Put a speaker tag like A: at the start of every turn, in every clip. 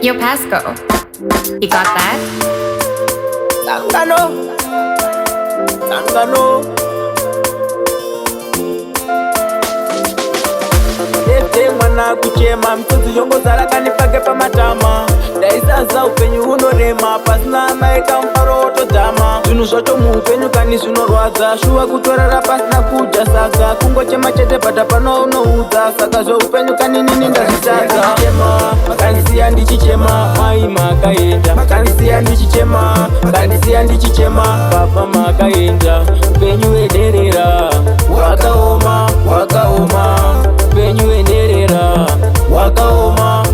A: Yo, Pasco, you got that?
B: Sangano. Lete mwana kuchema mtunzi yongo zara kanipake pa matama daizaza upenyu unorema pasina maika mparo otodhama zvinhu zvacho muupenyu kani zvinorwadza shuwa kutorara pasina kudya saka kungochema chete bhata pano unoudza saka zveupenyu kani nini ndazvitadza makanisiya ndichichema mai makaenda makanisiya ndichichema makandisiya ndichichema papa makaenda upenyu wederera wakaoma upenyu wederera wakaoma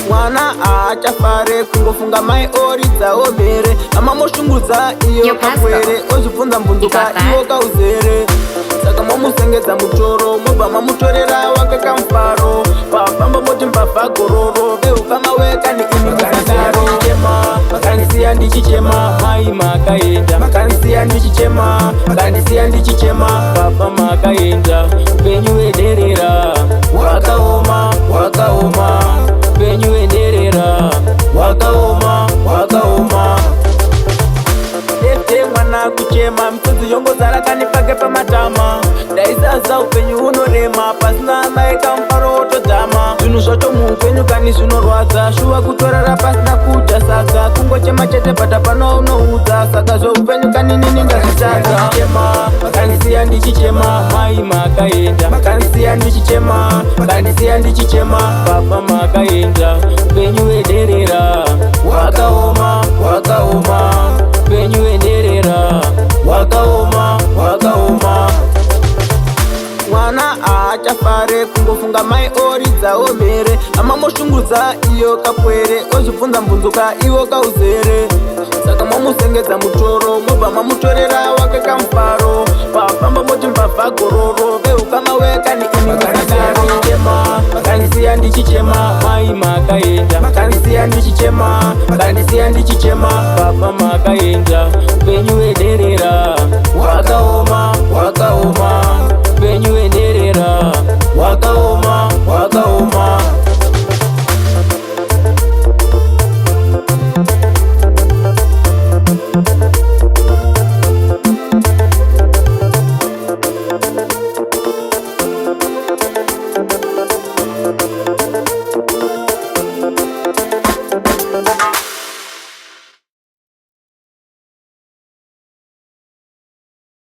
B: mwana aachafare kungofunga mai oridzawo mhere amamoshungudza iyo kapwere ozvibvunza mbunzuka iwo kauzere saka momusengedza mutoro mobva mamutorera wake kamufaro pafamba moti mbavha gororo veukama weka neimi musadaro makanisiya ndichichema mai makaenda makanisiya ndichichema makandisiya ndichichema papa makaenda upenyu wederera wakaoma upenyu wederera wakaoma lete mwana kuchema mtunzi yongozara kanipake pamatama daizaza upenyu unorema pasina maika mufaro otodhama zvinhu zvacho muupenyu kani zvinorwadza shuwa kutorara pasina kudya saka kungochema chete bhata pano unoudza saka zveupenyu kani nini ndazvitadza makanisiya ndichichema mai makaenda makanisiya ndichichema makandisiya ndichichema papa makaenda upenyu wederera wakaoma upenyu wederera wakaoma mwana aachafare kungofunga mai oridzawo mhere amamoshungudza iyo kapwere ozvibvunza mbunzuka iwo kauzere saka momusengedza mutoro mobva mamutorera wake kamufaro pafamba moti mbavha gororo veukama weka neimi musadaro makanisiya ndichichema mai makaenda makanisiya ndichichema makandisiya ndichichema papa makaenda upenyu wederera